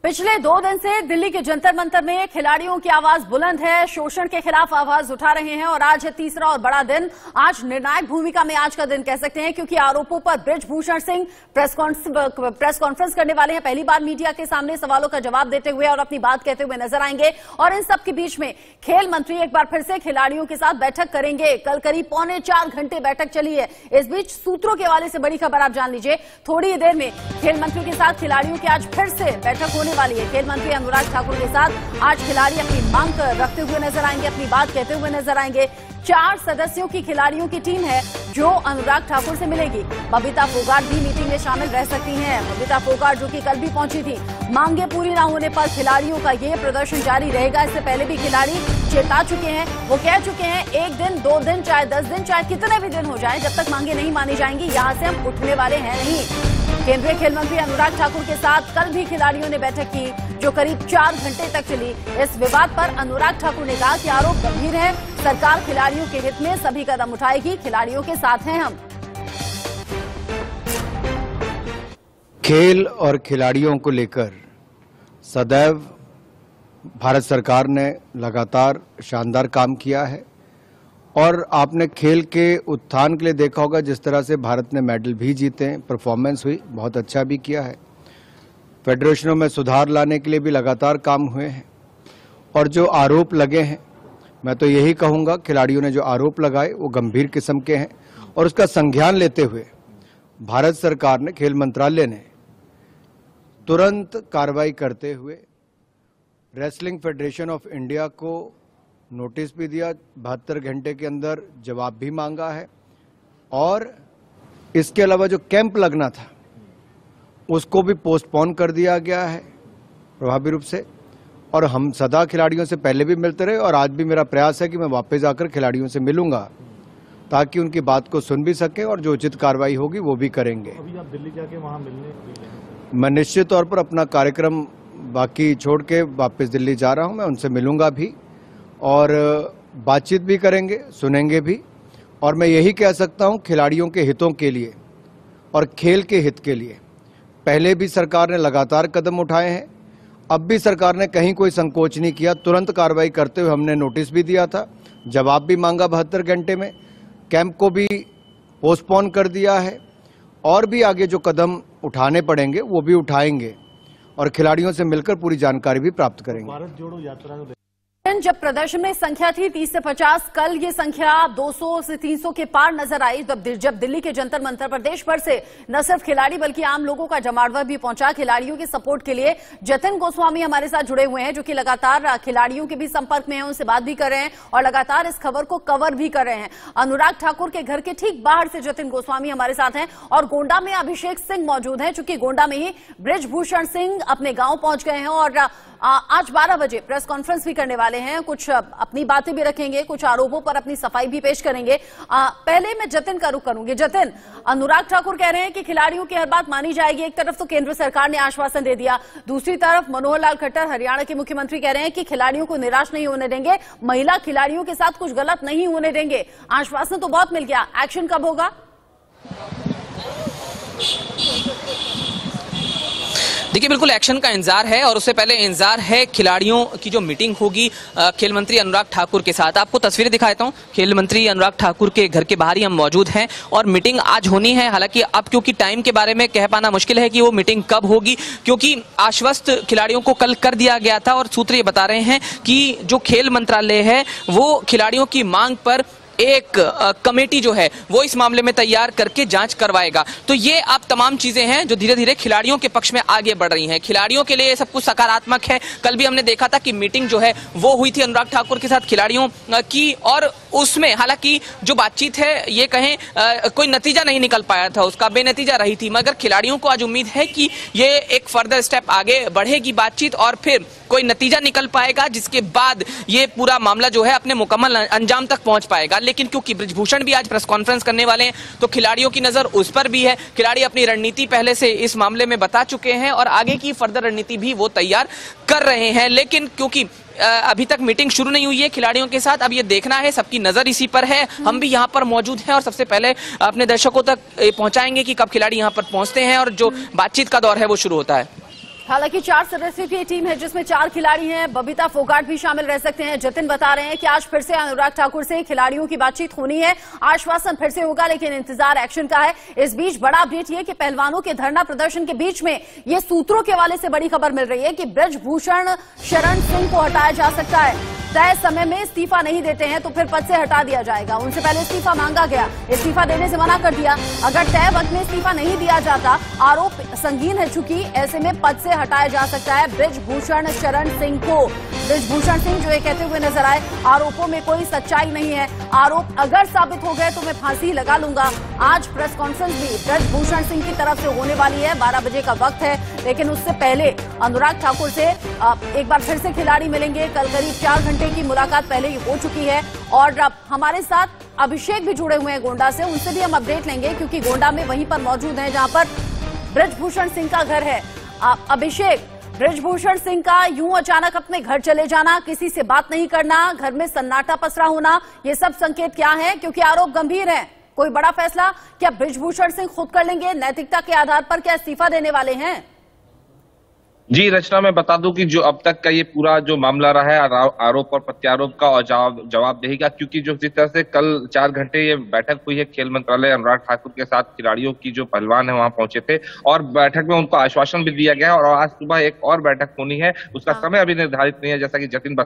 पिछले 2 दिन से दिल्ली के जंतर मंतर में खिलाड़ियों की आवाज बुलंद है, शोषण के खिलाफ आवाज उठा रहे हैं और आज है तीसरा और बड़ा दिन। आज निर्णायक भूमिका में आज का दिन कह सकते हैं, क्योंकि आरोपों पर बृजभूषण सिंह प्रेस कॉन्फ्रेंस करने वाले हैं। पहली बार मीडिया के सामने सवालों का जवाब देते हुए और अपनी बात कहते हुए नजर आएंगे। और इन सब के बीच में खेल मंत्री एक बार फिर से खिलाड़ियों के साथ बैठक करेंगे। कल करीब 3.25 घंटे बैठक चली है। इस बीच सूत्रों के हवाले से बड़ी खबर आप जान लीजिए। थोड़ी ही देर में खेल मंत्री के साथ खिलाड़ियों की आज फिर से बैठक होने वाली है। खेल मंत्री अनुराग ठाकुर के साथ आज खिलाड़ी अपनी मांग रखते हुए नजर आएंगे, अपनी बात कहते हुए नजर आएंगे। 4 सदस्यों की खिलाड़ियों की टीम है जो अनुराग ठाकुर से मिलेगी। बबीता फोगाट भी मीटिंग में शामिल रह सकती हैं। बबीता फोगाट जो कि कल भी पहुंची थी। मांगे पूरी न होने पर खिलाड़ियों का ये प्रदर्शन जारी रहेगा। इससे पहले भी खिलाड़ी चेता चुके हैं, वो कह चुके हैं 1 दिन 2 दिन चाहे 10 दिन चाहे कितने भी दिन हो जाए, जब तक मांगे नहीं मानी जाएंगी यहां से हम उठने वाले हैं नहीं। केंद्रीय खेल मंत्री अनुराग ठाकुर के साथ कल भी खिलाड़ियों ने बैठक की जो करीब 4 घंटे तक चली। इस विवाद पर अनुराग ठाकुर ने कहा कि आरोप गंभीर है, सरकार खिलाड़ियों के हित में सभी कदम उठाएगी, खिलाड़ियों के साथ हैं हम। खेल और खिलाड़ियों को लेकर सदैव भारत सरकार ने लगातार शानदार काम किया है और आपने खेल के उत्थान के लिए देखा होगा जिस तरह से भारत ने मेडल भी जीते हैं, परफॉर्मेंस हुई, बहुत अच्छा भी किया है। फेडरेशनों में सुधार लाने के लिए भी लगातार काम हुए हैं और जो आरोप लगे हैं, मैं तो यही कहूँगा खिलाड़ियों ने जो आरोप लगाए वो गंभीर किस्म के हैं और उसका संज्ञान लेते हुए भारत सरकार ने, खेल मंत्रालय ने तुरंत कार्रवाई करते हुए रेसलिंग फेडरेशन ऑफ इंडिया को नोटिस भी दिया, 72 घंटे के अंदर जवाब भी मांगा है और इसके अलावा जो कैंप लगना था उसको भी पोस्टपोन कर दिया गया है प्रभावी रूप से। और हम सदा खिलाड़ियों से पहले भी मिलते रहे और आज भी मेरा प्रयास है कि मैं वापस आकर खिलाड़ियों से मिलूंगा ताकि उनकी बात को सुन भी सकें और जो उचित कार्रवाई होगी वो भी करेंगे। अभी आप दिल्ली जाके वहां मिलने? मैं निश्चित तौर पर अपना कार्यक्रम बाकी छोड़ के वापस दिल्ली जा रहा हूं। मैं उनसे मिलूंगा भी और बातचीत भी करेंगे, सुनेंगे भी। और मैं यही कह सकता हूं खिलाड़ियों के हितों के लिए और खेल के हित के लिए पहले भी सरकार ने लगातार कदम उठाए हैं, अब भी सरकार ने कहीं कोई संकोच नहीं किया। तुरंत कार्रवाई करते हुए हमने नोटिस भी दिया था, जवाब भी मांगा 72 घंटे में, कैंप को भी पोस्टपोन कर दिया है और भी आगे जो कदम उठाने पड़ेंगे वो भी उठाएंगे और खिलाड़ियों से मिलकर पूरी जानकारी भी प्राप्त करेंगे। भारत जोड़ो यात्रा जब प्रदर्शन में संख्या थी 30 से 50, कल ये संख्या 200 से 300 के पार नजर आई। जब दिल्ली के जंतर मंतर पर देश भर से न सिर्फ खिलाड़ी बल्कि आम लोगों का जमावड़ा भी पहुंचा खिलाड़ियों के सपोर्ट के लिए। जतिन गोस्वामी हमारे साथ जुड़े हुए हैं जो कि लगातार खिलाड़ियों के भी संपर्क में हैं, उनसे बात भी कर रहे हैं और लगातार इस खबर को कवर भी कर रहे हैं। अनुराग ठाकुर के घर के ठीक बाहर से जतिन गोस्वामी हमारे साथ हैं और गोंडा में अभिषेक सिंह मौजूद हैं, चूंकि गोंडा में ही बृजभूषण सिंह अपने गांव पहुंच गए हैं और आज 12 बजे प्रेस कॉन्फ्रेंस भी करने वाले हैं। कुछ अपनी बातें भी रखेंगे, कुछ आरोपों पर अपनी सफाई भी पेश करेंगे। पहले मैं जतिन का रुख करूंगी। जतिन, अनुराग ठाकुर कह रहे हैं कि खिलाड़ियों की हर बात मानी जाएगी। एक तरफ तो केंद्र सरकार ने आश्वासन दे दिया, दूसरी तरफ मनोहर लाल खट्टर हरियाणा के मुख्यमंत्री कह रहे हैं कि खिलाड़ियों को निराश नहीं होने देंगे, महिला खिलाड़ियों के साथ कुछ गलत नहीं होने देंगे। आश्वासन तो बहुत मिल गया, एक्शन कब होगा? देखिए, बिल्कुल एक्शन का इंतजार है और उससे पहले इंतजार है खिलाड़ियों की जो मीटिंग होगी खेल मंत्री अनुराग ठाकुर के साथ। आपको तस्वीरें दिखाता हूं, खेल मंत्री अनुराग ठाकुर के घर के बाहर ही हम मौजूद हैं और मीटिंग आज होनी है। हालांकि अब क्योंकि टाइम के बारे में कह पाना मुश्किल है कि वो मीटिंग कब होगी, क्योंकि आश्वस्त खिलाड़ियों को कल कर दिया गया था और सूत्र ये बता रहे हैं कि जो खेल मंत्रालय है वो खिलाड़ियों की मांग पर एक कमेटी जो है वो इस मामले में तैयार करके जांच करवाएगा। तो ये अब तमाम चीजें हैं जो धीरे धीरे खिलाड़ियों के पक्ष में आगे बढ़ रही हैं। खिलाड़ियों के लिए सब कुछ सकारात्मक है। कल भी हमने देखा था कि मीटिंग जो है वो हुई थी अनुराग ठाकुर के साथ खिलाड़ियों की और उसमें हालांकि जो बातचीत है ये कहें कोई नतीजा नहीं निकल पाया था, उसका बेनतीजा रही थी, मगर खिलाड़ियों को आज उम्मीद है कि ये एक फर्दर स्टेप आगे बढ़ेगी बातचीत और फिर कोई नतीजा निकल पाएगा जिसके बाद ये पूरा मामला जो है अपने मुकम्मल अंजाम तक पहुंच पाएगा। लेकिन क्योंकि बृजभूषण भी आज प्रेस कॉन्फ्रेंस करने वाले हैं तो खिलाड़ियों की नजर उस पर भी है। खिलाड़ी अपनी रणनीति पहले से इस मामले में बता चुके हैं और आगे की फर्दर रणनीति भी वो तैयार कर रहे हैं। लेकिन क्योंकि अभी तक मीटिंग शुरू नहीं हुई है खिलाड़ियों के साथ, अब ये देखना है, सबकी नजर इसी पर है। हम भी यहाँ पर मौजूद हैं और सबसे पहले अपने दर्शकों तक पहुंचाएंगे कि कब खिलाड़ी यहाँ पर पहुंचते हैं और जो बातचीत का दौर है वो शुरू होता है। हालांकि 4 सदस्यों की टीम है जिसमें 4 खिलाड़ी हैं। बबीता फोगाट भी शामिल रह सकते हैं। जतिन बता रहे हैं कि आज फिर से अनुराग ठाकुर से खिलाड़ियों की बातचीत होनी है। आश्वासन फिर से होगा, लेकिन इंतजार एक्शन का है। इस बीच बड़ा अपडेट ये कि पहलवानों के धरना प्रदर्शन के बीच में ये सूत्रों के हवाले से बड़ी खबर मिल रही है कि ब्रजभूषण शरण सिंह को हटाया जा सकता है। तय समय में इस्तीफा नहीं देते हैं तो फिर पद से हटा दिया जाएगा। उनसे पहले इस्तीफा मांगा गया, इस्तीफा देने से मना कर दिया। अगर तय वक्त में इस्तीफा नहीं दिया जाता, आरोप संगीन है, चूंकि ऐसे में पद से हटाया जा सकता है ब्रजभूषण शरण सिंह को। ब्रजभूषण सिंह जो ये कहते हुए नजर आए, आरोपों में कोई सच्चाई नहीं है, आरोप अगर साबित हो गए तो मैं फांसी लगा लूंगा। आज प्रेस कॉन्फ्रेंस भी ब्रजभूषण सिंह की तरफ से होने वाली है। 12 बजे का वक्त है, लेकिन उससे पहले अनुराग ठाकुर से एक बार फिर से खिलाड़ी मिलेंगे। कल करीब 4 घंटे की मुलाकात पहले ही हो चुकी है और अब हमारे साथ अभिषेक भी जुड़े हुए हैं गोंडा से। उनसे भी हम अपडेट लेंगे क्योंकि गोंडा में वहीं पर मौजूद हैं जहां पर ब्रजभूषण सिंह का घर है। अभिषेक, ब्रजभूषण सिंह का यूं अचानक अपने घर चले जाना, किसी से बात नहीं करना, घर में सन्नाटा पसरा होना, ये सब संकेत क्या है? क्योंकि आरोप गंभीर हैं। कोई बड़ा फैसला क्या ब्रजभूषण सिंह खुद कर लेंगे? नैतिकता के आधार पर क्या इस्तीफा देने वाले हैं? जी रचना, मैं बता दूं कि जो अब तक का ये पूरा जो मामला रहा है आरोप और प्रत्यारोप का और जवाबदेही का, क्योंकि जो जिस तरह से कल 4 घंटे ये बैठक हुई है खेल मंत्रालय अनुराग ठाकुर के साथ, खिलाड़ियों की जो पहलवान है वहां पहुंचे थे और बैठक में उनको आश्वासन भी दिया गया और आज सुबह एक और बैठक होनी है। उसका समय अभी निर्धारित नहीं है, जैसा कि जतिन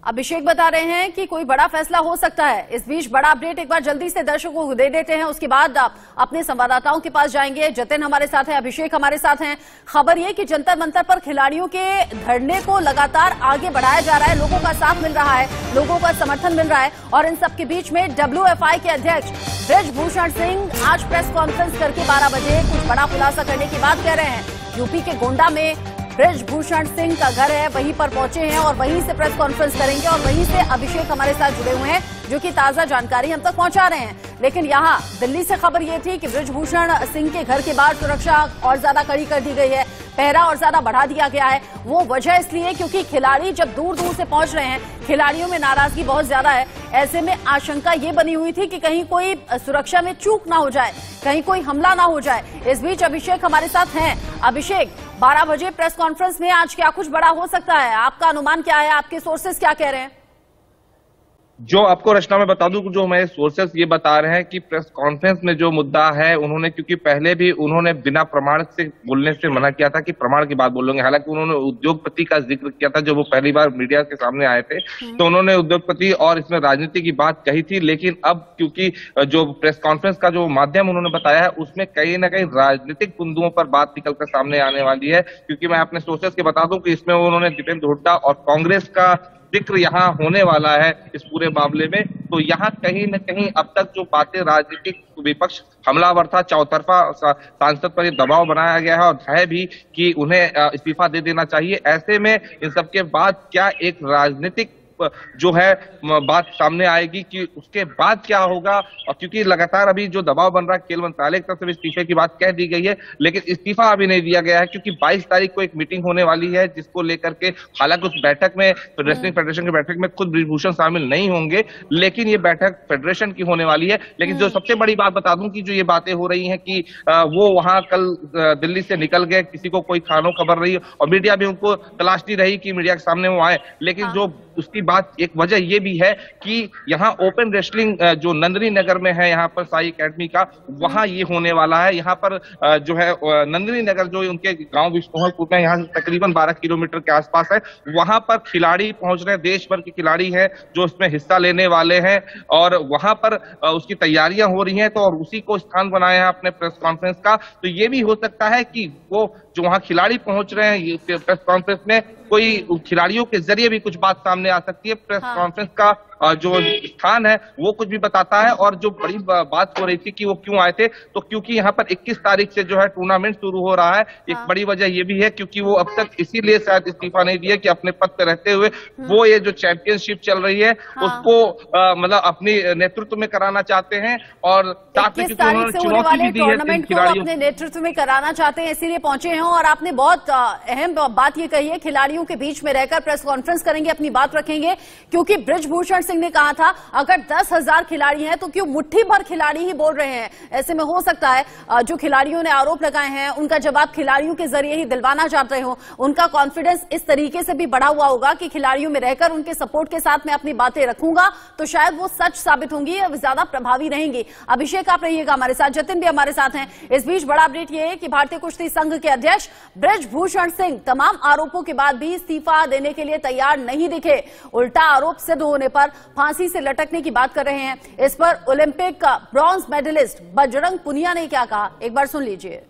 अभिषेक बता रहे हैं कि कोई बड़ा फैसला हो सकता है। इस बीच बड़ा अपडेट एक बार जल्दी से दर्शकों को दे देते हैं, उसके बाद अपने संवाददाताओं के पास जाएंगे। जतिन हमारे साथ है, अभिषेक हमारे साथ हैं। खबर ये कि जंतर मंतर पर खिलाड़ियों के धरने को लगातार आगे बढ़ाया जा रहा है, लोगों का साथ मिल रहा है, लोगों का समर्थन मिल रहा है और इन सबके बीच में WFI के अध्यक्ष ब्रजभूषण सिंह आज प्रेस कॉन्फ्रेंस करके 12 बजे कुछ बड़ा खुलासा करने की बात कह रहे हैं। यूपी के गोंडा में ब्रजभूषण सिंह का घर है, वहीं पर पहुंचे हैं और वहीं से प्रेस कॉन्फ्रेंस करेंगे और वहीं से अभिषेक हमारे साथ जुड़े हुए हैं जो कि ताजा जानकारी हम तक पहुंचा रहे हैं। लेकिन यहां दिल्ली से खबर ये थी कि ब्रजभूषण सिंह के घर के बाहर सुरक्षा और ज्यादा कड़ी कर दी गई है, पहरा और ज्यादा बढ़ा दिया गया है। वो वजह इसलिए क्योंकि खिलाड़ी जब दूर दूर से पहुंच रहे हैं, खिलाड़ियों में नाराजगी बहुत ज्यादा है। ऐसे में आशंका ये बनी हुई थी कि कहीं कोई सुरक्षा में चूक ना हो जाए, कहीं कोई हमला ना हो जाए। इस बीच अभिषेक हमारे साथ हैं। अभिषेक, 12 बजे प्रेस कॉन्फ्रेंस में आज क्या कुछ बड़ा हो सकता है? आपका अनुमान क्या है? आपके सोर्सेस क्या कह रहे हैं? जो आपको रचना में बता दूं, जो हमारे सोर्सेस ये बता रहे हैं कि प्रेस कॉन्फ्रेंस में जो मुद्दा है, उन्होंने क्योंकि पहले भी उन्होंने बिना प्रमाण से बोलने से मना किया था कि प्रमाण की बात बोलेंगे। हालांकि उन्होंने उद्योगपति का जिक्र किया था जब वो पहली बार मीडिया के सामने आए थे, तो उन्होंने उद्योगपति और इसमें राजनीति की बात कही थी। लेकिन अब क्योंकि जो प्रेस कॉन्फ्रेंस का जो माध्यम उन्होंने बताया है, उसमें कहीं ना कहीं राजनीतिक बिंदुओं पर बात निकलकर सामने आने वाली है। क्योंकि मैं अपने सोर्सेस के बता दूं कि इसमें उन्होंने दीपेंद्र हुड्डा और कांग्रेस का जिक्र यहाँ होने वाला है इस पूरे मामले में। तो यहाँ कहीं न कहीं अब तक जो बातें राजनीतिक विपक्ष हमलावर था, चौतरफा सांसद पर ये दबाव बनाया गया है और है भी कि उन्हें इस्तीफा दे देना चाहिए। ऐसे में इन सबके बाद क्या एक राजनीतिक जो है बात सामने आएगी कि उसके बाद क्या होगा? और क्योंकि लगातार अभी जो दबाव बन रहा है खेल मंत्रालय की तरफ से इस्तीफे की बात कह दी गई है, लेकिन इस्तीफा अभी नहीं दिया गया है क्योंकि 22 तारीख को एक मीटिंग होने वाली है जिसको लेकर के, हालांकि उस बैठक में रेसलिंग फेडरेशन की बैठक में खुद ब्रजभूषण शामिल नहीं होंगे, लेकिन ये बैठक फेडरेशन की होने वाली है। लेकिन जो सबसे बड़ी बात बता दूं कि जो ये बातें हो रही है कि वो वहां कल दिल्ली से निकल गए, किसी को कोई खानो खबर रही और मीडिया भी उनको तलाशती रही कि मीडिया के सामने वो आए। लेकिन जो उसकी बात एक वजह ये भी है कि यहाँ ओपन रेसलिंग जो नंदिनी नगर में है, यहाँ पर साई एकेडमी का, वहां ये होने वाला है। यहाँ पर जो है नंदिनी नगर जो उनके गांव विष्णुपुर में, यहाँ से तकरीबन 12 किलोमीटर के आसपास है, वहां पर खिलाड़ी पहुंच रहे हैं, देश भर के खिलाड़ी हैं जो उसमें हिस्सा लेने वाले हैं और वहां पर उसकी तैयारियां हो रही हैं। तो और उसी को स्थान बनाया है अपने प्रेस कॉन्फ्रेंस का। तो ये भी हो सकता है कि वो जो वहां खिलाड़ी पहुंच रहे हैं प्रेस कॉन्फ्रेंस में, कोई खिलाड़ियों के जरिए भी कुछ बात सामने आ सकती है। प्रेस कॉन्फ्रेंस का जो स्थान है वो कुछ भी बताता है। और जो बड़ी बात हो रही थी कि वो क्यों आए थे, तो क्योंकि यहाँ पर 21 तारीख से जो है टूर्नामेंट शुरू हो रहा है। एक बड़ी वजह ये भी है क्योंकि वो अब तक इसीलिए शायद इस्तीफा नहीं दिया कि अपने पद पर रहते हुए वो ये जो चैंपियनशिप चल रही है उसको मतलब अपनी नेतृत्व में कराना चाहते हैं और साथ में चुनौती भी दी है खिलाड़ियों अपने नेतृत्व में कराना चाहते हैं, इसीलिए पहुंचे हैं। और आपने बहुत अहम बात ये कही है, खिलाड़ियों के बीच में रहकर प्रेस कॉन्फ्रेंस करेंगे, अपनी बात रखेंगे, क्योंकि ब्रजभूषण सिंह ने कहा था अगर 10,000 खिलाड़ी हैं तो क्यों मुट्ठी भर खिलाड़ी ही बोल रहे हैं। ऐसे में हो सकता है जो खिलाड़ियों ने आरोप लगाए हैं उनका जवाब खिलाड़ियों के जरिए ही दिलवाना चाहते हो, उनका कॉन्फिडेंस इस तरीके से भी बढ़ा हुआ होगा कि खिलाड़ियों में रहकर उनके सपोर्ट के साथ मैं अपनी बातें रखूंगा तो शायद वो सच साबित होंगी, ज्यादा प्रभावी रहेंगी। अभिषेक आप रहिएगा हमारे साथ, जतिन भी हमारे साथ हैं। इस बीच बड़ा अपडेट ये है कि भारतीय कुश्ती संघ के अध्यक्ष बृजभूषण सिंह तमाम आरोपों के बाद भी इस्तीफा देने के लिए तैयार नहीं दिखे, उल्टा आरोप सिद्ध होने पर फांसी से लटकने की बात कर रहे हैं। इस पर ओलंपिक का ब्रॉन्ज मेडलिस्ट बजरंग पुनिया ने क्या कहा, एक बार सुन लीजिए।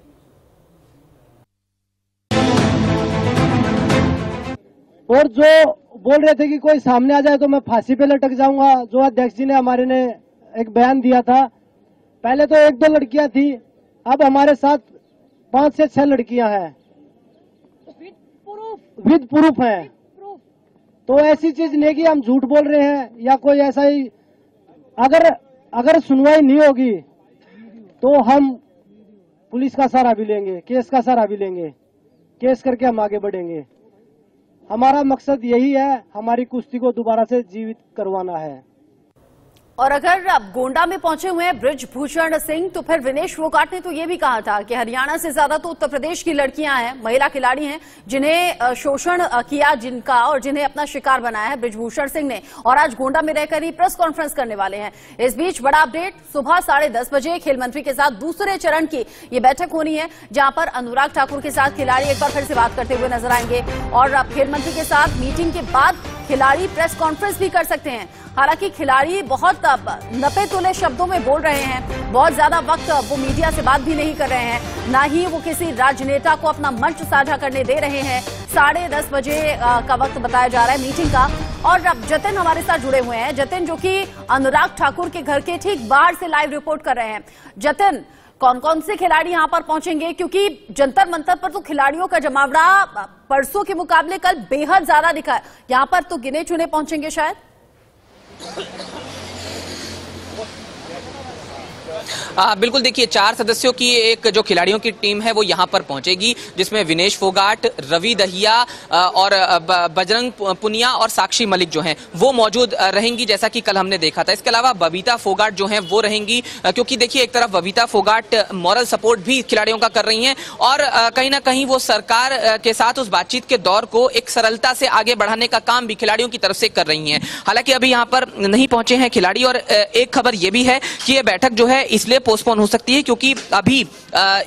और जो बोल रहे थे कि कोई सामने आ जाए तो मैं फांसी पे लटक जाऊंगा, जो अध्यक्ष जी ने हमारे ने एक बयान दिया था, पहले तो 1-2 लड़कियां थी, अब हमारे साथ 5 से 6 लड़कियां हैं विद प्रूफ हैं। तो ऐसी चीज नहीं कि हम झूठ बोल रहे हैं या कोई ऐसा ही, अगर सुनवाई नहीं होगी तो हम पुलिस का सहारा भी लेंगे, केस का सहारा भी लेंगे, केस करके हम आगे बढ़ेंगे। हमारा मकसद यही है, हमारी कुश्ती को दोबारा से जीवित करवाना है। और अगर अब गोंडा में पहुंचे हुए हैं बृजभूषण सिंह तो फिर विनेश फोगाट ने तो ये भी कहा था कि हरियाणा से ज्यादा तो उत्तर प्रदेश की लड़कियां हैं, महिला खिलाड़ी हैं जिन्हें शोषण किया जिनका और जिन्हें अपना शिकार बनाया है बृजभूषण सिंह ने, और आज गोंडा में रहकर ही प्रेस कॉन्फ्रेंस करने वाले हैं। इस बीच बड़ा अपडेट, सुबह 10:30 बजे खेल मंत्री के साथ दूसरे चरण की ये बैठक होनी है जहां पर अनुराग ठाकुर के साथ खिलाड़ी एक बार फिर से बात करते हुए नजर आएंगे और अब खेल मंत्री के साथ मीटिंग के बाद खिलाड़ी प्रेस कॉन्फ्रेंस भी कर सकते हैं। हालांकि खिलाड़ी बहुत नपे तुले शब्दों में बोल रहे हैं, बहुत ज्यादा वक्त वो मीडिया से बात भी नहीं कर रहे हैं, ना ही वो किसी राजनेता को अपना मंच साझा करने दे रहे हैं। 10:30 बजे का वक्त बताया जा रहा है मीटिंग का। और अब जतिन हमारे साथ जुड़े हुए हैं, जतिन जो कि अनुराग ठाकुर के घर के ठीक बाहर से लाइव रिपोर्ट कर रहे हैं। जतिन, कौन कौन से खिलाड़ी यहां पर पहुंचेंगे, क्योंकि जंतर मंतर पर तो खिलाड़ियों का जमावड़ा परसों के मुकाबले कल बेहद ज्यादा दिखा है, यहां पर तो गिने चुने पहुंचेंगे शायद। बिल्कुल, देखिए 4 सदस्यों की एक जो खिलाड़ियों की टीम है वो यहाँ पर पहुंचेगी, जिसमें विनेश फोगाट, रवि दहिया और बजरंग पुनिया और साक्षी मलिक जो हैं वो मौजूद रहेंगी, जैसा कि कल हमने देखा था। इसके अलावा बबीता फोगाट जो हैं वो रहेंगी, क्योंकि देखिए एक तरफ बबीता फोगाट मॉरल सपोर्ट भी खिलाड़ियों का कर रही हैं और कहीं ना कहीं वो सरकार के साथ उस बातचीत के दौर को एक सरलता से आगे बढ़ाने का काम भी खिलाड़ियों की तरफ से कर रही हैं। हालांकि अभी यहाँ पर नहीं पहुंचे हैं खिलाड़ी और एक खबर यह भी है कि ये बैठक जो है इसलिए पोस्टपोन हो सकती है क्योंकि अभी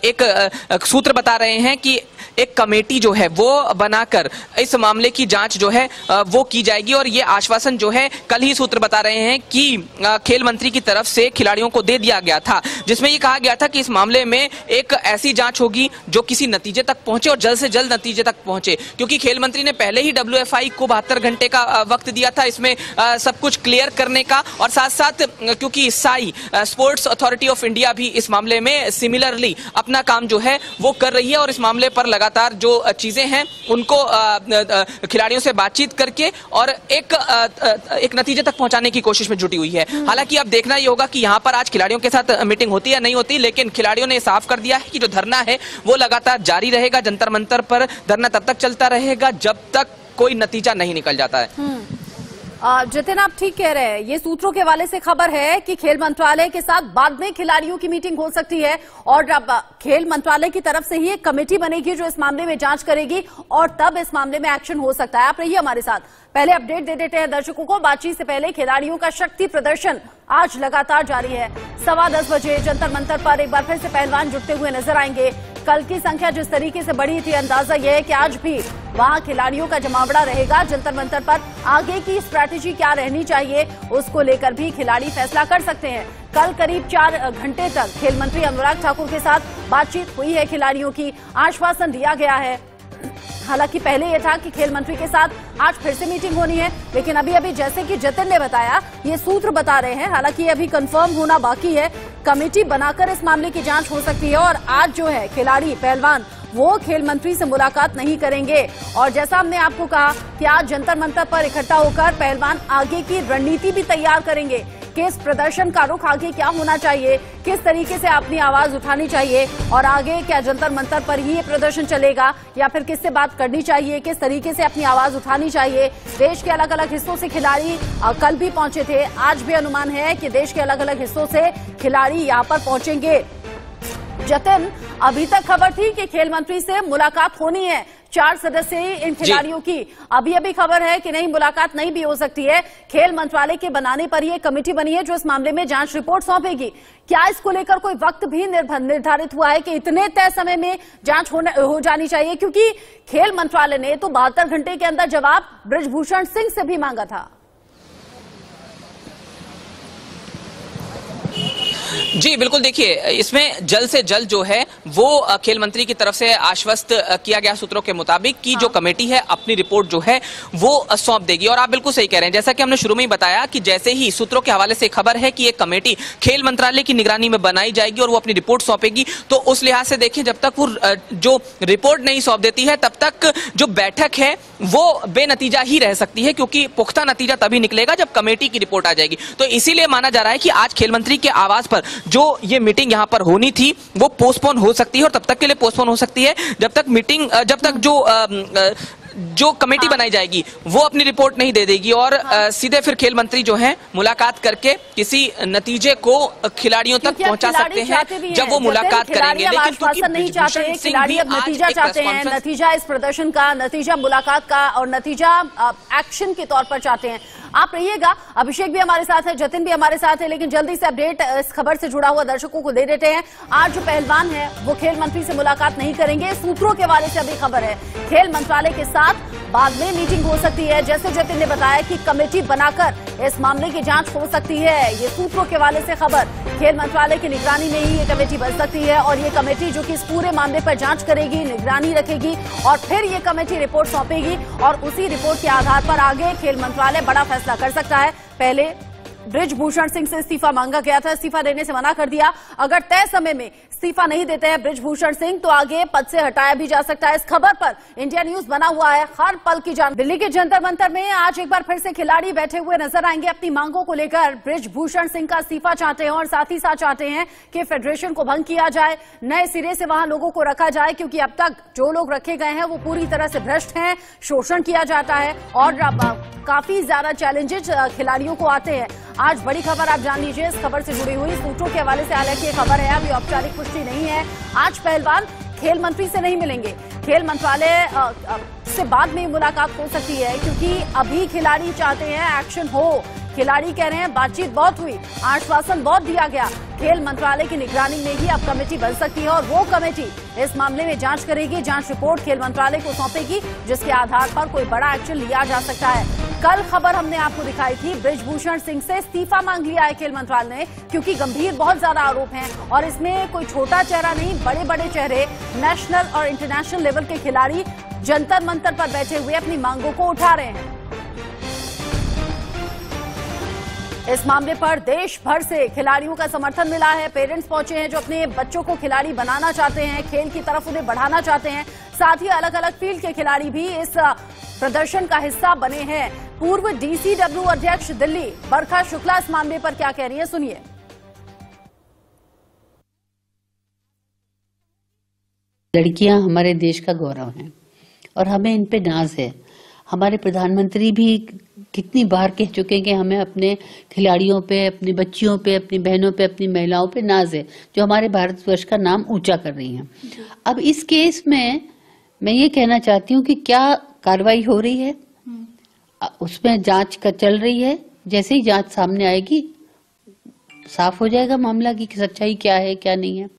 एक सूत्र बता रहे हैं कि एक कमेटी जो है वो बनाकर इस मामले की जांच जो है वो की जाएगी और ये आश्वासन जो है कल ही सूत्र बता रहे हैं कि खेल मंत्री की तरफ से खिलाड़ियों को दे दिया गया था, जिसमें ये कहा गया था कि इस मामले में एक ऐसी जांच होगी जो किसी नतीजे तक पहुंचे और जल्द से जल्द नतीजे तक पहुंचे, क्योंकि खेल मंत्री ने पहले ही WFI को 72 घंटे का वक्त दिया था इसमें सब कुछ क्लियर करने का, और साथ साथ क्योंकि Sai sports authority of India भी इस मामले में सिमिलरली अपना काम जो है वो कर रही है और इस मामले पर लगातार जो चीजें हैं उनको खिलाड़ियों से बातचीत करके और एक नतीजे तक पहुंचाने की कोशिश में जुटी हुई है। हालांकि अब देखना ये होगा कि यहाँ पर आज खिलाड़ियों के साथ मीटिंग होती है या नहीं होती, लेकिन खिलाड़ियों ने साफ कर दिया है कि जो धरना है वो लगातार जारी रहेगा। जंतर मंतर पर धरना तब तक चलता रहेगा जब तक कोई नतीजा नहीं निकल जाता है। जतिन, आप ठीक कह रहे हैं, ये सूत्रों के हवाले से खबर है कि खेल मंत्रालय के साथ बाद में खिलाड़ियों की मीटिंग हो सकती है और अब खेल मंत्रालय की तरफ से ही एक कमेटी बनेगी जो इस मामले में जांच करेगी और तब इस मामले में एक्शन हो सकता है। आप रहिए हमारे साथ, पहले अपडेट दे देते हैं दर्शकों को। बातचीत से पहले खिलाड़ियों का शक्ति प्रदर्शन आज लगातार जारी है। 10:15 बजे जंतर मंतर पर एक बार फिर से पहलवान जुटते हुए नजर आएंगे। कल की संख्या जिस तरीके से बढ़ी थी, अंदाजा यह है कि आज भी वहां खिलाड़ियों का जमावड़ा रहेगा। जंतर मंतर पर आगे की स्ट्रैटेजी क्या रहनी चाहिए उसको लेकर भी खिलाड़ी फैसला कर सकते हैं। कल करीब 4 घंटे तक खेल मंत्री अनुराग ठाकुर के साथ बातचीत हुई है, खिलाड़ियों की आश्वासन दिया गया है। हालांकि पहले यह था कि खेल मंत्री के साथ आज फिर से मीटिंग होनी है, लेकिन अभी जैसे कि जतिन ने बताया ये सूत्र बता रहे हैं, हालांकि ये अभी कंफर्म होना बाकी है। कमेटी बनाकर इस मामले की जांच हो सकती है और आज जो है खिलाड़ी पहलवान वो खेल मंत्री से मुलाकात नहीं करेंगे और जैसा हमने आपको कहा कि आज जंतर मंतर पर इकट्ठा होकर पहलवान आगे की रणनीति भी तैयार करेंगे। कि इस प्रदर्शन का रुख आगे क्या होना चाहिए, किस तरीके से अपनी आवाज उठानी चाहिए और आगे क्या जंतर मंतर पर ही ये प्रदर्शन चलेगा या फिर किससे बात करनी चाहिए, किस तरीके से अपनी आवाज उठानी चाहिए। देश के अलग अलग हिस्सों से खिलाड़ी कल भी पहुंचे थे, आज भी अनुमान है कि देश के अलग अलग हिस्सों से खिलाड़ी यहां पर पहुंचेंगे। जतिन, अभी तक खबर थी कि खेल मंत्री से मुलाकात होनी है 4 सदस्यीय इन खिलाड़ियों की, अभी खबर है कि नहीं, मुलाकात नहीं भी हो सकती है। खेल मंत्रालय के बनाने पर यह कमेटी बनी है जो इस मामले में जांच रिपोर्ट सौंपेगी। क्या इसको लेकर कोई वक्त भी निर्धारित हुआ है कि इतने तय समय में जांच हो जानी चाहिए? क्योंकि खेल मंत्रालय ने तो 72 घंटे के अंदर जवाब बृजभूषण सिंह से भी मांगा था। जी बिल्कुल, देखिए इसमें जल्द से जल्द जो है वो खेल मंत्री की तरफ से आश्वस्त किया गया सूत्रों के मुताबिक कि जो कमेटी है अपनी रिपोर्ट जो है वो सौंप देगी। और आप बिल्कुल सही कह रहे हैं, जैसा कि हमने शुरू में ही बताया कि जैसे ही सूत्रों के हवाले से खबर है कि एक कमेटी खेल मंत्रालय की निगरानी में बनाई जाएगी और वो अपनी रिपोर्ट सौंपेगी, तो उस लिहाज से देखिए जब तक वो जो रिपोर्ट नहीं सौंप देती है तब तक जो बैठक है वो बेनतीजा ही रह सकती है, क्योंकि पुख्ता नतीजा तभी निकलेगा जब कमेटी की रिपोर्ट आ जाएगी। तो इसीलिए माना जा रहा है कि आज खेल मंत्री के आवाज पर जो ये मीटिंग यहां पर होनी थी वो पोस्टपोन हो सकती है और तब तक के लिए पोस्टपोन हो सकती है जब तक जो कमेटी बनाई जाएगी वो अपनी रिपोर्ट नहीं दे देगी और सीधे फिर खेल मंत्री जो हैं मुलाकात करके किसी नतीजे को खिलाड़ियों तक पहुंचा सकते हैं जब वो मुलाकात करेंगे। लेकिन आश्वासन नहीं चाहते, खिलाड़ी अब नतीजा चाहते हैं, नतीजा इस प्रदर्शन का, नतीजा मुलाकात का और नतीजा एक्शन के तौर पर चाहते हैं। आप रहिएगा, अभिषेक भी हमारे साथ है, जतिन भी हमारे साथ है, लेकिन जल्दी से अपडेट इस खबर से जुड़ा हुआ दर्शकों को दे देते हैं। आज जो पहलवान है वो खेल मंत्री से मुलाकात नहीं करेंगे, सूत्रों के हवाले से अभी खबर है खेल मंत्रालय के साथ बाद में मीटिंग हो सकती है। जैसे जतिन ने बताया कि कमेटी बनाकर इस मामले की जांच हो सकती है, ये सूत्रों के हवाले से खबर। खेल मंत्रालय की निगरानी में ही ये कमेटी बन सकती है और ये कमेटी जो कि इस पूरे मामले पर जांच करेगी, निगरानी रखेगी और फिर ये कमेटी रिपोर्ट सौंपेगी और उसी रिपोर्ट के आधार पर आगे खेल मंत्रालय बड़ा फैसला कर सकता है। पहले बृजभूषण सिंह से इस्तीफा मांगा गया था, इस्तीफा देने से मना कर दिया। अगर तय समय में इस्तीफा नहीं देते हैं बृजभूषण सिंह तो आगे पद से हटाया भी जा सकता है। इस खबर पर इंडिया न्यूज बना हुआ है, हर पल की जान। दिल्ली के जंतर मंतर में आज एक बार फिर से खिलाड़ी बैठे हुए नजर आएंगे अपनी मांगों को लेकर। बृजभूषण सिंह का इस्तीफा चाहते हैं और साथ ही साथ चाहते हैं कि फेडरेशन को भंग किया जाए, नए सिरे से वहां लोगों को रखा जाए, क्योंकि अब तक जो लोग रखे गए हैं वो पूरी तरह से भ्रष्ट हैं, शोषण किया जाता है और काफी ज्यादा चैलेंजेस खिलाड़ियों को आते हैं। आज बड़ी खबर आप जान लीजिए, इस खबर से जुड़ी हुई सूत्रों के हवाले से, हालांकि ये खबर है अभी औपचारिक पुष्टि नहीं है। आज पहलवान खेल मंत्री से नहीं मिलेंगे, खेल मंत्रालय से बाद में मुलाकात हो सकती है, क्योंकि अभी खिलाड़ी चाहते हैं एक्शन हो। खिलाड़ी कह रहे हैं बातचीत बहुत हुई, आश्वासन बहुत दिया गया, खेल मंत्रालय की निगरानी में ही अब कमेटी बन सकती है और वो कमेटी इस मामले में जांच करेगी, जांच रिपोर्ट खेल मंत्रालय को सौंपेगी, जिसके आधार पर कोई बड़ा एक्शन लिया जा सकता है। कल खबर हमने आपको दिखाई थी, बृजभूषण सिंह से इस्तीफा मांग लिया है खेल मंत्रालय ने, क्योंकि गंभीर बहुत ज्यादा आरोप हैं और इसमें कोई छोटा चेहरा नहीं, बड़े बड़े चेहरे, नेशनल और इंटरनेशनल लेवल के खिलाड़ी जंतर मंतर पर बैठे हुए अपनी मांगों को उठा रहे हैं। इस मामले पर देश भर से खिलाड़ियों का समर्थन मिला है, पेरेंट्स पहुंचे हैं जो अपने बच्चों को खिलाड़ी बनाना चाहते हैं, खेल की तरफ उन्हें बढ़ाना चाहते हैं। साथ ही अलग अलग फील्ड के खिलाड़ी भी इस प्रदर्शन का हिस्सा बने हैं। पूर्व डीसीडब्ल्यू अध्यक्ष दिल्ली बरखा शुक्ला इस मामले पर क्या कह रही है, सुनिए। लड़कियां हमारे देश का गौरव हैं और हमें इन पे नाज है। हमारे प्रधानमंत्री भी कितनी बार कह चुके हैं कि हमें अपने खिलाड़ियों पे, अपनी बच्चियों पे, अपनी बहनों पे, अपनी महिलाओं पे नाज है, जो हमारे भारतवर्ष का नाम ऊंचा कर रही हैं। अब इस केस में मैं ये कहना चाहती हूँ कि क्या कार्रवाई हो रही है, उसमें जांच का चल रही है। जैसे ही जांच सामने आएगी साफ हो जाएगा मामला की सच्चाई क्या है क्या नहीं है।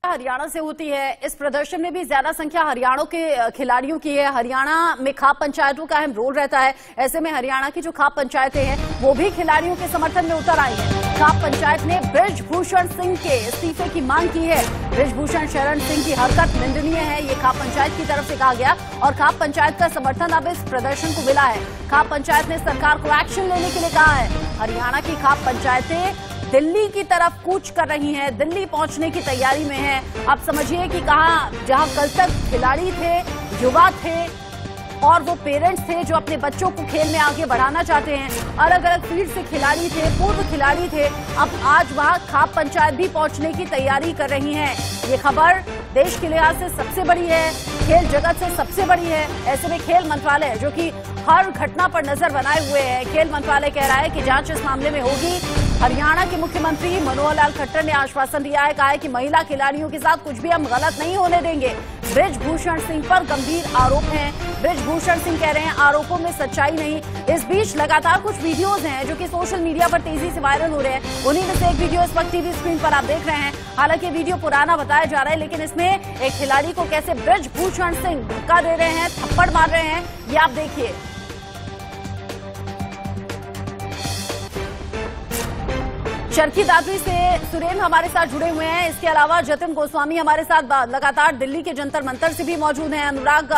हरियाणा से होती है, इस प्रदर्शन में भी ज्यादा संख्या हरियाणा के खिलाड़ियों की है। हरियाणा में खाप पंचायतों का अहम रोल रहता है, ऐसे में हरियाणा की जो खाप पंचायतें हैं वो भी खिलाड़ियों के समर्थन में उतर आई हैं। खाप पंचायत ने बृजभूषण सिंह के इस्तीफे की मांग की है। बृजभूषण शरण सिंह की हरकत निंदनीय है, ये खाप पंचायत की तरफ से कहा गया और खाप पंचायत का समर्थन अब इस प्रदर्शन को मिला है। खाप पंचायत ने सरकार को एक्शन लेने के लिए कहा है। हरियाणा की खाप पंचायतें दिल्ली की तरफ कूच कर रही हैं, दिल्ली पहुंचने की तैयारी में हैं। आप समझिए कि कहां, जहां कल तक खिलाड़ी थे, युवा थे, और वो पेरेंट्स थे जो अपने बच्चों को खेल में आगे बढ़ाना चाहते हैं। अलग अलग फील्ड से खिलाड़ी थे, पूर्व खिलाड़ी थे, अब आज वहां खाप पंचायत भी पहुंचने की तैयारी कर रही हैं। ये खबर देश के लिहाज से सबसे बड़ी है, खेल जगत से सबसे बड़ी है। ऐसे में खेल मंत्रालय, जो कि हर घटना पर नजर बनाए हुए है, खेल मंत्रालय कह रहा है कि जांच इस मामले में होगी। हरियाणा के मुख्यमंत्री मनोहर लाल खट्टर ने आश्वासन दिया है, कहा है कि महिला खिलाड़ियों के साथ कुछ भी हम गलत नहीं होने देंगे। बृजभूषण सिंह पर गंभीर आरोप हैं। बृजभूषण सिंह कह रहे हैं आरोपों में सच्चाई नहीं। इस बीच लगातार कुछ वीडियोज हैं जो कि सोशल मीडिया पर तेजी से वायरल हो रहे हैं। उन्हीं में से एक वीडियो इस वक्त टीवी स्क्रीन पर आप देख रहे हैं। हालांकि वीडियो पुराना बताया जा रहा है, लेकिन इसमें एक खिलाड़ी को कैसे बृजभूषण सिंह धक्का दे रहे हैं, थप्पड़ मार रहे हैं, ये आप देखिए। चरखी दादरी से सुरेंद्र हमारे साथ जुड़े हुए हैं। इसके अलावा जतिन गोस्वामी हमारे साथ लगातार दिल्ली के जंतर मंतर से भी मौजूद हैं। अनुराग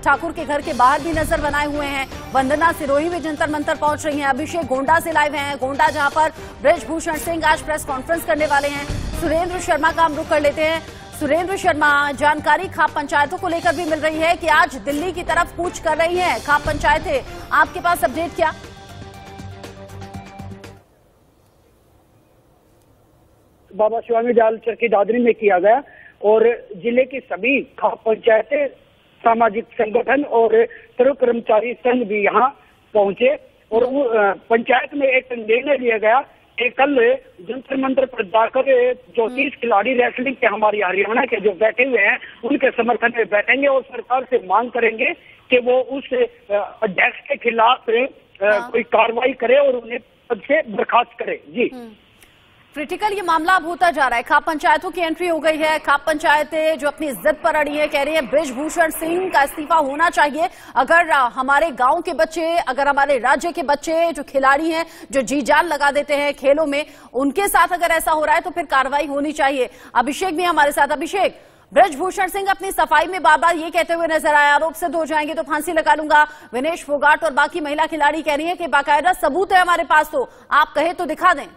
ठाकुर के घर के बाहर भी नजर बनाए हुए हैं। वंदना सिरोही भी जंतर मंतर पहुंच रही हैं। अभिषेक गोंडा से लाइव हैं, गोंडा जहां पर बृजभूषण सिंह आज प्रेस कॉन्फ्रेंस करने वाले हैं। सुरेंद्र शर्मा का हम रुख कर लेते हैं। सुरेंद्र शर्मा, जानकारी खाप पंचायतों को लेकर भी मिल रही है कि आज दिल्ली की तरफ कूच कर रही है खाप पंचायतें, आपके पास अपडेट क्या? बाबा शिवामी जाल चरखी दादरी में किया गया और जिले की सभी खाप पंचायतें, सामाजिक संगठन और सर्व कर्मचारी संघ भी यहाँ पहुंचे और पंचायत में एक निर्णय लिया गया कि कल जंतर मंतर पर जाकर जो 30 खिलाड़ी रेसलिंग के हमारी हरियाणा के जो बैठे हुए हैं उनके समर्थन में बैठेंगे और सरकार से मांग करेंगे कि वो उस अध्यक्ष के खिलाफ कोई कार्रवाई करे और उन्हें पद से बर्खास्त करे। जी, क्रिटिकल ये मामला अब होता जा रहा है। खाप पंचायतों की एंट्री हो गई है। खाप पंचायतें जो अपनी जिद पर अड़ी है, कह रही है बृजभूषण सिंह का इस्तीफा होना चाहिए। अगर हमारे गांव के बच्चे, अगर हमारे राज्य के बच्चे जो खिलाड़ी हैं, जो जी जान लगा देते हैं खेलों में, उनके साथ अगर ऐसा हो रहा है तो फिर कार्रवाई होनी चाहिए। अभिषेक भी हमारे साथ। अभिषेक, बृजभूषण सिंह अपनी सफाई में बार बार ये कहते हुए नजर आए, आरोप सिद्ध हो जाएंगे तो फांसी लगा लूंगा। विनेश फोगाट और बाकी महिला खिलाड़ी कह रही है कि बाकायदा सबूत है हमारे पास, तो आप कहे तो दिखा दें।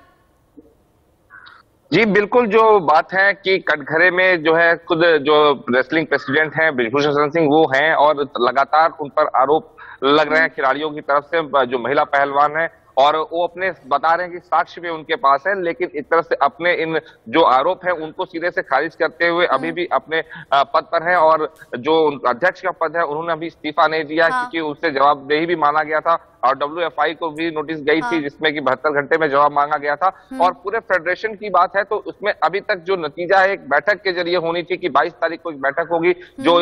जी बिल्कुल, जो बात है कि कटघरे में जो है खुद जो रेसलिंग प्रेसिडेंट हैं बृजभूषण सिंह वो हैं और लगातार उन पर आरोप लग रहे हैं खिलाड़ियों की तरफ से, जो महिला पहलवान है, और वो अपने बता रहे हैं कि साक्ष्य भी उनके पास है, लेकिन एक तरह से अपने इन जो आरोप है उनको सिरे से खारिज करते हुए अभी भी अपने पद पर है। और जो अध्यक्ष का पद है उन्होंने अभी इस्तीफा नहीं दिया, क्योंकि उससे जवाबदेही भी माना गया था और WFI को भी नोटिस गई थी जिसमें कि 72 घंटे में जवाब मांगा गया था। और पूरे फेडरेशन की बात है तो उसमें अभी तक जो नतीजा है एक बैठक के जरिए होनी थी कि 22 तारीख को एक बैठक होगी, जो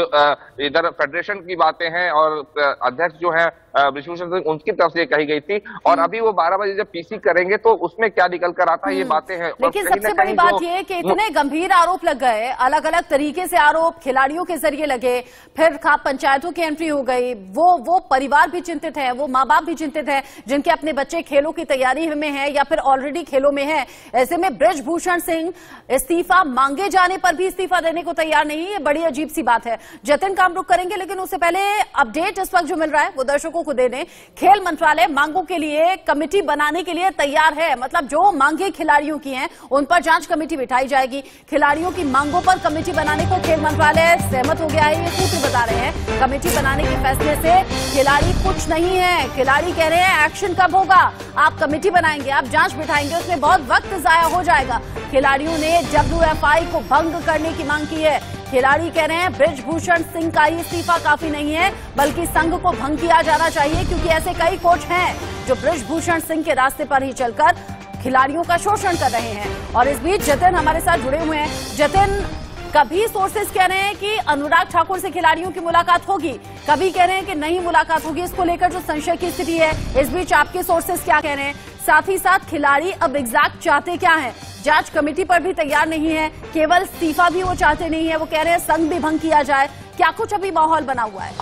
इधर फेडरेशन की बातें हैं और अध्यक्ष जो है बृजभूषण सिंह उनकी तरफ से कही गई थी। और अभी वो 12 बजे जब PC करेंगे तो उसमें क्या निकल कर आता है ये बातें हैं। लेकिन सबसे बड़ी बात ये है कि इतने गंभीर आरोप लग गए, अलग अलग तरीके से आरोप खिलाड़ियों के जरिए लगे, फिर खाप पंचायतों की एंट्री हो गई, वो परिवार भी चिंतित है, वो माँ बाप भी चिंतित है जिनके अपने बच्चे खेलों की तैयारी में हैं या फिर ऑलरेडी खेलों में हैं। ऐसे में बृजभूषण सिंह इस्तीफा मांगे जाने पर भी इस्तीफा देने को तैयार नहीं, ये बड़ी अजीब सी बात है। जतिन काम रुक करेंगे, लेकिन उससे पहले अपडेट इस वक्त जो मिल रहा है वो दर्शकों को दे दें। खेल मंत्रालय मांगों के लिए कमेटी बनाने के लिए तैयार है, मतलब जो मांगे खिलाड़ियों की हैं उन पर जांच कमेटी बिठाई जाएगी। खिलाड़ियों की मांगों पर कमेटी बनाने को खेल मंत्रालय सहमत हो गया है, ये सूत्र बता रहे हैं। कमेटी बनाने के फैसले से खिलाड़ी कुछ नहीं है। खिलाड़ी कह रहे हैं एक्शन कब होगा, आप कमेटी बनाएंगे, आप जांच बिठाएंगे, उसमें बहुत वक्त जाया हो जाएगा। खिलाड़ियों ने WFI को भंग करने की मांग की है। खिलाड़ी कह रहे हैं बृजभूषण सिंह का ही इस्तीफा काफी नहीं है, बल्कि संघ को भंग किया जाना चाहिए, क्योंकि ऐसे कई कोच हैं जो बृजभूषण सिंह के रास्ते पर ही चलकर खिलाड़ियों का शोषण कर रहे हैं। और इस बीच जतिन हमारे साथ जुड़े हुए हैं। जतिन, कभी सोर्सेस कह रहे हैं कि अनुराग ठाकुर से खिलाड़ियों की मुलाकात होगी, कभी कह रहे हैं कि नहीं मुलाकात होगी, इसको लेकर जो संशय की स्थिति है, इस बीच आपके सोर्सेस क्या कह रहे हैं? साथ ही साथ खिलाड़ी अब एग्जैक्ट चाहते क्या हैं? जांच कमेटी पर भी तैयार नहीं है, केवल इस्तीफा भी वो चाहते नहीं है, वो कह रहे हैं संघ भी भंग किया जाए। क्या कुछ अभी माहौल बना हुआ है?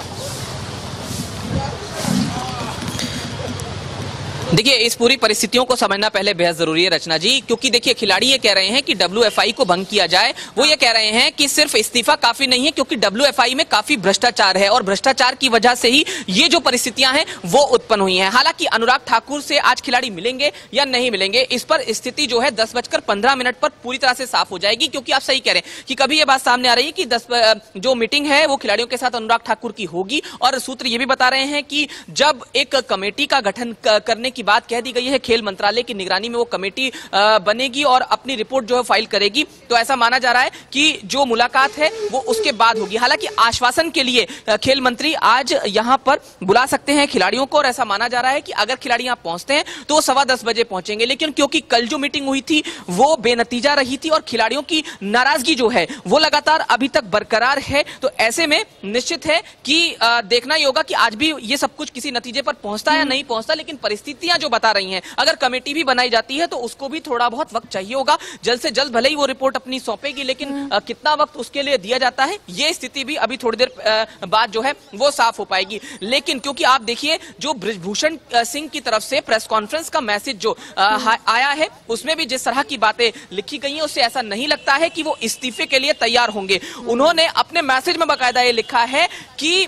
देखिए, इस पूरी परिस्थितियों को समझना पहले बेहद जरूरी है रचना जी, क्योंकि देखिए खिलाड़ी ये कह रहे हैं कि WFI को भंग किया जाए। वो ये कह रहे हैं कि सिर्फ इस्तीफा काफी नहीं है, क्योंकि WFI में काफी भ्रष्टाचार है और भ्रष्टाचार की वजह से ही ये जो परिस्थितियां हैं वो उत्पन्न हुई हैं। हालांकि अनुराग ठाकुर से आज खिलाड़ी मिलेंगे या नहीं मिलेंगे, इस पर स्थिति जो है 10:15 पर पूरी तरह से साफ हो जाएगी, क्योंकि आप सही कह रहे हैं कि कभी ये बात सामने आ रही है कि जो मीटिंग है वो खिलाड़ियों के साथ अनुराग ठाकुर की होगी, और सूत्र ये भी बता रहे हैं कि जब एक कमेटी का गठन करने की बात कह दी गई है, खेल मंत्रालय की निगरानी में वो कमेटी बनेगी और अपनी रिपोर्ट जो है फाइल करेगी, तो ऐसा माना जा रहा है कि जो मुलाकात है वो उसके बाद होगी। हालांकि आश्वासन के लिए खेल मंत्री आज यहां पर बुला सकते हैं खिलाड़ियों को, और ऐसा माना जा रहा है कि अगर खिलाड़ी यहां पहुंचते हैं तो 10:15 बजे पहुंचेंगे। लेकिन क्योंकि कल जो मीटिंग हुई थी वो बेनतीजा रही थी और खिलाड़ियों की नाराजगी जो है वो लगातार अभी तक बरकरार है, तो ऐसे में निश्चित है कि देखना ही होगा कि आज भी ये सब कुछ किसी नतीजे पर पहुंचता है या नहीं पहुंचता। लेकिन परिस्थितियां जो बता रही हैं, अगर कमेटी भी बनाई जाती है तो उसको भी थोड़ा बहुत वक्त चाहिए होगा। जल्द से जल्द भले ही वो रिपोर्ट अपनी सौंपेगी, लेकिन कितना वक्त उसके लिए दिया जाता है ये स्थिति भी अभी थोड़ी देर बाद जो है वो साफ हो पाएगी। लेकिन क्योंकि आप देखिए जो बृजभूषण सिंह की तरफ से प्रेस कॉन्फ्रेंस का मैसेज जो आया है उसमें भी जिस तरह की बातें लिखी गई हैं उससे ऐसा नहीं लगता है कि वो इस्तीफे के लिए तैयार होंगे। उन्होंने अपने मैसेज में बाकायदा ये लिखा है कि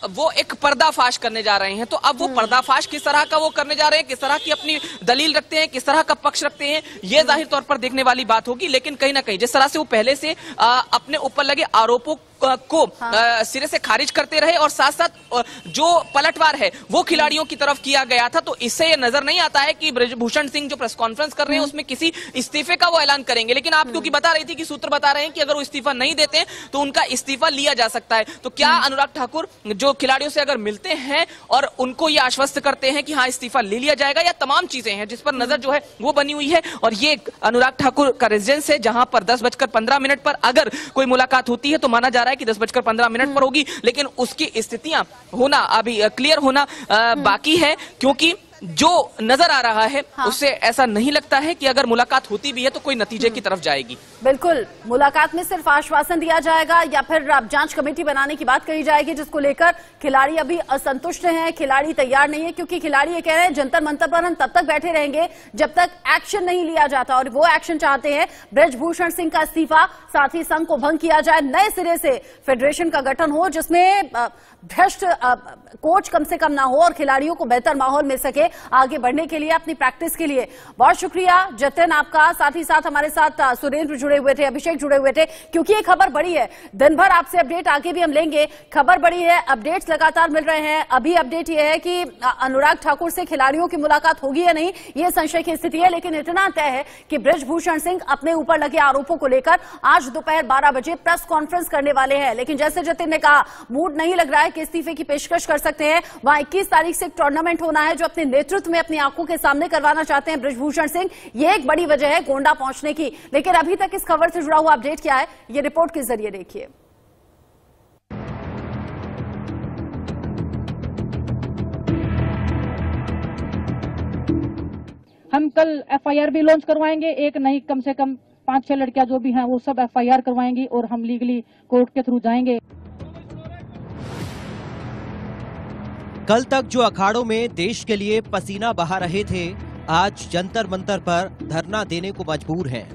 वो एक पर्दाफाश करने जा रहे हैं। तो अब वो पर्दाफाश किस तरह का वो करने जा रहे हैं, किस तरह की अपनी दलील रखते हैं, किस तरह का पक्ष रखते हैं, ये जाहिर तौर पर देखने वाली बात होगी। लेकिन कहीं ना कहीं जिस तरह से वो पहले से अपने ऊपर लगे आरोपों को सिरे से खारिज करते रहे और साथ साथ जो पलटवार है वो खिलाड़ियों की तरफ किया गया था, तो इससे ये नजर नहीं आता है कि बृजभूषण सिंह जो प्रेस कॉन्फ्रेंस कर रहे हैं उसमें किसी इस्तीफे का वो ऐलान करेंगे। लेकिन आप क्योंकि बता रही थी कि सूत्र बता रहे हैं कि अगर वो इस्तीफा नहीं देते हैं तो उनका इस्तीफा लिया जा सकता है, तो क्या अनुराग ठाकुर जो खिलाड़ियों से अगर मिलते हैं और उनको ये आश्वस्त करते हैं कि हाँ इस्तीफा ले लिया जाएगा, या तमाम चीजें हैं जिस पर नजर जो है वो बनी हुई है। और ये अनुराग ठाकुर का रेजिडेंस है जहां पर 10:15 पर अगर कोई मुलाकात होती है तो माना जा रहा है कि 10:15 पर होगी, लेकिन उसकी स्थितियां होना अभी क्लियर होना बाकी है, क्योंकि जो नजर आ रहा है उससे ऐसा नहीं लगता है कि अगर मुलाकात होती भी है तो कोई नतीजे की तरफ जाएगी। बिल्कुल, मुलाकात में सिर्फ आश्वासन दिया जाएगा या फिर जांच कमेटी बनाने की बात कही जाएगी, जिसको लेकर खिलाड़ी अभी असंतुष्ट हैं, खिलाड़ी तैयार नहीं है, क्योंकि खिलाड़ी ये कह रहे हैं जंतर मंतर पर हम तब तक बैठे रहेंगे जब तक एक्शन नहीं लिया जाता, और वो एक्शन चाहते हैं बृजभूषण सिंह का इस्तीफा, साथ ही संघ को भंग किया जाए, नए सिरे से फेडरेशन का गठन हो जिसमें भ्रष्ट कोच कम से कम ना हो और खिलाड़ियों को बेहतर माहौल मिल सके आगे बढ़ने के लिए, अपनी प्रैक्टिस के लिए। बहुत शुक्रिया जतिन आपका, साथ ही साथ हमारे साथ सुरेंद्र जुड़े हुए थे, अभिषेक जुड़े हुए थे, क्योंकि ये खबर बड़ी है। दिन भर आपसे अपडेट आगे भी हम लेंगे, खबर बड़ी है, अपडेट्स लगातार मिल रहे हैं। अभी अपडेट ये है कि अनुराग ठाकुर से खिलाड़ियों की मुलाकात होगी या नहीं ये संशय की स्थिति है, लेकिन इतना तय है कि बृजभूषण सिंह अपने ऊपर लगे आरोपों को लेकर आज दोपहर 12 बजे प्रेस कॉन्फ्रेंस करने वाले हैं। लेकिन जैसे जतिन ने कहा, मूड नहीं लग रहा है कि इस्तीफे की पेशकश कर सकते हैं। वहां 21 तारीख से एक टूर्नामेंट होना है जो अपने नेतृत्व में अपनी आंखों के सामने करवाना चाहते हैं बृजभूषण सिंह, ये एक बड़ी वजह है गोंडा पहुंचने की। लेकिन अभी तक इस खबर से जुड़ा हुआ अपडेट क्या है, ये रिपोर्ट के जरिए देखिए। हम कल एफआईआर भी लॉन्च करवाएंगे, एक नहीं कम से कम 5-6 लड़कियां जो भी हैं वो सब एफआईआर करवाएंगी और हम लीगली कोर्ट के थ्रू जाएंगे। कल तक जो अखाड़ों में देश के लिए पसीना बहा रहे थे, आज जंतर मंतर पर धरना देने को मजबूर हैं।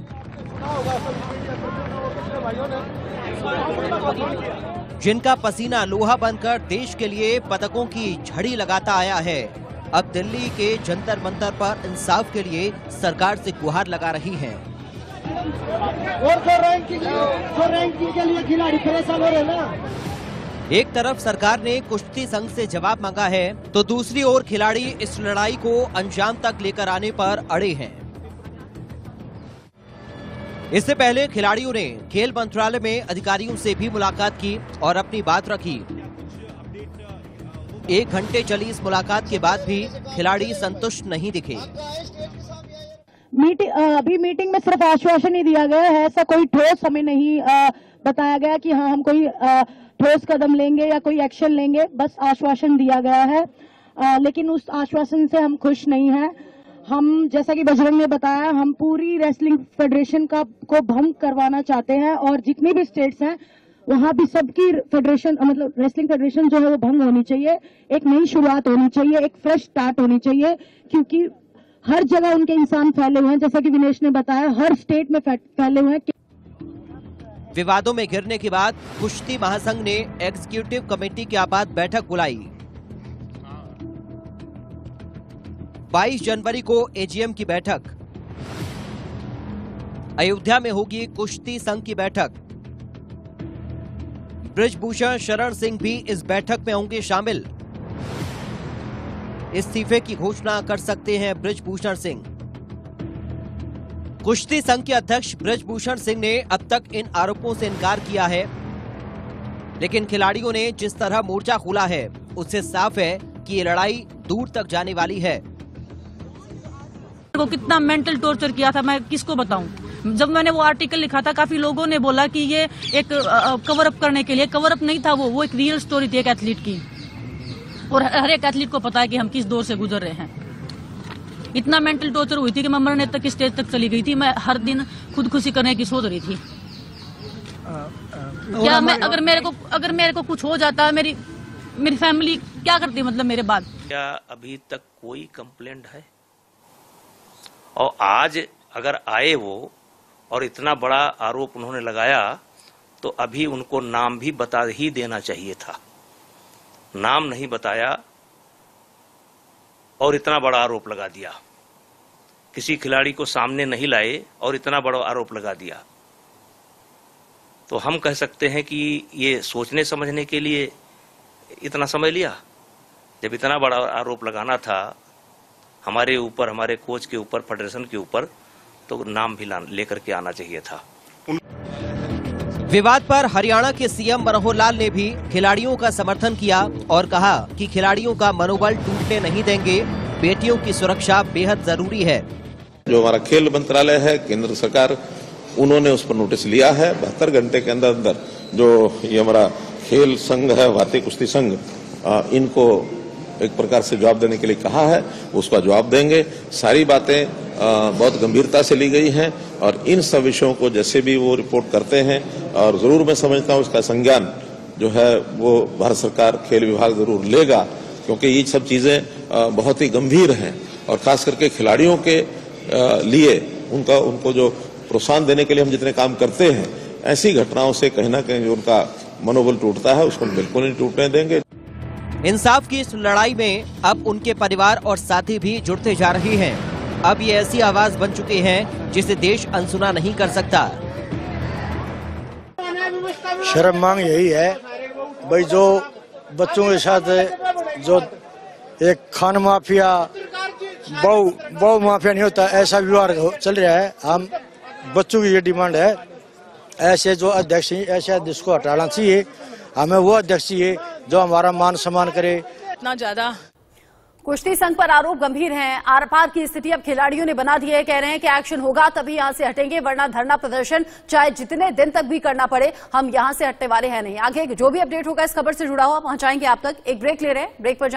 जिनका पसीना लोहा बनकर देश के लिए पदकों की झड़ी लगाता आया है, अब दिल्ली के जंतर मंतर पर इंसाफ के लिए सरकार से गुहार लगा रही हैं। और जो रैंकिंग के लिए खिलाड़ी परेशान हो रहे हैं ना। एक तरफ सरकार ने कुश्ती संघ से जवाब मांगा है, तो दूसरी ओर खिलाड़ी इस लड़ाई को अंजाम तक लेकर आने पर अड़े हैं। इससे पहले खिलाड़ियों ने खेल मंत्रालय में अधिकारियों से भी मुलाकात की और अपनी बात रखी। 1 घंटे चली इस मुलाकात के बाद भी खिलाड़ी संतुष्ट नहीं दिखे। अभी मीटिंग में सिर्फ आश्वासन ही दिया गया है, ऐसा कोई ठोस हमें नहीं बताया गया कि हाँ हम कोई ठोस कदम लेंगे या कोई एक्शन लेंगे, बस आश्वासन दिया गया है। लेकिन उस आश्वासन से हम खुश नहीं हैं। हम जैसा कि बजरंग ने बताया, हम पूरी रेसलिंग फेडरेशन को भंग करवाना चाहते हैं और जितनी भी स्टेट्स हैं वहां भी सबकी फेडरेशन मतलब रेसलिंग फेडरेशन जो है वो भंग होनी चाहिए, एक नई शुरुआत होनी चाहिए, एक फ्रेश स्टार्ट होनी चाहिए, क्योंकि हर जगह उनके इंसान फैले हुए हैं, जैसा कि विनेश ने बताया, हर स्टेट में फैले हुए हैं। विवादों में घिरने के बाद कुश्ती महासंघ ने एग्जीक्यूटिव कमेटी की आपात बैठक बुलाई। 22 जनवरी को एजीएम की बैठक, अयोध्या में होगी कुश्ती संघ की बैठक। बृजभूषण शरण सिंह भी इस बैठक में होंगे शामिल। इस्तीफे की घोषणा कर सकते हैं बृजभूषण सिंह। कुश्ती संघ के अध्यक्ष बृजभूषण सिंह ने अब तक इन आरोपों से इनकार किया है, लेकिन खिलाड़ियों ने जिस तरह मोर्चा खोला है उससे साफ है कि ये लड़ाई दूर तक जाने वाली है। को कितना मेंटल टॉर्चर किया था मैं किसको बताऊं। जब मैंने वो आर्टिकल लिखा था काफी लोगों ने बोला कि ये एक कवर अप करने के लिए, कवर अप नहीं था वो एक रियल स्टोरी थी एक एथलीट की, और हर एक एथलीट को पता है कि हम किस दौर से गुजर रहे हैं। इतना मेंटल टॉर्चर हुई थी कि मैं मरने तक की स्टेज तक चली गई थी। मैं हर दिन खुदकुशी करने की सोच रही थी। क्या मैं अगर मेरे को कुछ हो जाता, मेरी फैमिली क्या करती मतलब मेरे बाद। क्या अभी तक कोई कंप्लेंट है? और आज अगर आए वो और इतना बड़ा आरोप उन्होंने लगाया तो अभी उनको नाम भी बता ही देना चाहिए था। नाम नहीं बताया और इतना बड़ा आरोप लगा दिया। किसी खिलाड़ी को सामने नहीं लाए और इतना बड़ा आरोप लगा दिया। तो हम कह सकते हैं कि ये सोचने समझने के लिए इतना समय लिया। जब इतना बड़ा आरोप लगाना था हमारे ऊपर, हमारे कोच के ऊपर, फेडरेशन के ऊपर, तो नाम भी लेकर के आना चाहिए था। विवाद पर हरियाणा के सीएम मनोहर लाल ने भी खिलाड़ियों का समर्थन किया और कहा कि खिलाड़ियों का मनोबल टूटने नहीं देंगे, बेटियों की सुरक्षा बेहद जरूरी है। जो हमारा खेल मंत्रालय है, केंद्र सरकार, उन्होंने उस पर नोटिस लिया है। 72 घंटे के अंदर अंदर जो ये हमारा खेल संघ है, भारतीय कुश्ती संघ, इनको एक प्रकार से जवाब देने के लिए कहा है, उसका जवाब देंगे। सारी बातें बहुत गंभीरता से ली गई हैं और इन सब विषयों को जैसे भी वो रिपोर्ट करते हैं, और जरूर मैं समझता हूं उसका संज्ञान जो है वो भारत सरकार, खेल विभाग जरूर लेगा, क्योंकि ये सब चीजें बहुत ही गंभीर हैं और खास करके खिलाड़ियों के लिए उनको जो प्रोत्साहन देने के लिए हम जितने काम करते हैं, ऐसी घटनाओं से कहीं ना कहीं जो उनका मनोबल टूटता है उसको बिल्कुल नहीं टूटने देंगे। इंसाफ की इस लड़ाई में अब उनके परिवार और साथी भी जुड़ते जा रहे हैं। अब ये ऐसी आवाज बन चुके हैं जिसे देश अनसुना नहीं कर सकता। शर्म मांग यही है भाई, जो बच्चों के साथ जो एक खान माफिया, बहु माफिया नहीं होता, ऐसा व्यवहार चल रहा है। हम बच्चों की ये डिमांड है, ऐसे जो अध्यक्ष ऐसे अध्यक्ष को हटाना चाहिए। हमें वो अध्यक्ष चाहिए जो हमारा मान सम्मान करे। इतना ज्यादा कुश्ती संघ पर आरोप गंभीर हैं। आर पार की स्थिति अब खिलाड़ियों ने बना दी है। कह रहे हैं कि एक्शन होगा तभी यहां से हटेंगे, वरना धरना प्रदर्शन चाहे जितने दिन तक भी करना पड़े, हम यहां से हटने वाले हैं नहीं। आगे जो भी अपडेट होगा इस खबर से जुड़ा हुआ पहुंचाएंगे आप तक। एक ब्रेक ले रहे हैं, ब्रेक पर जाएंगे।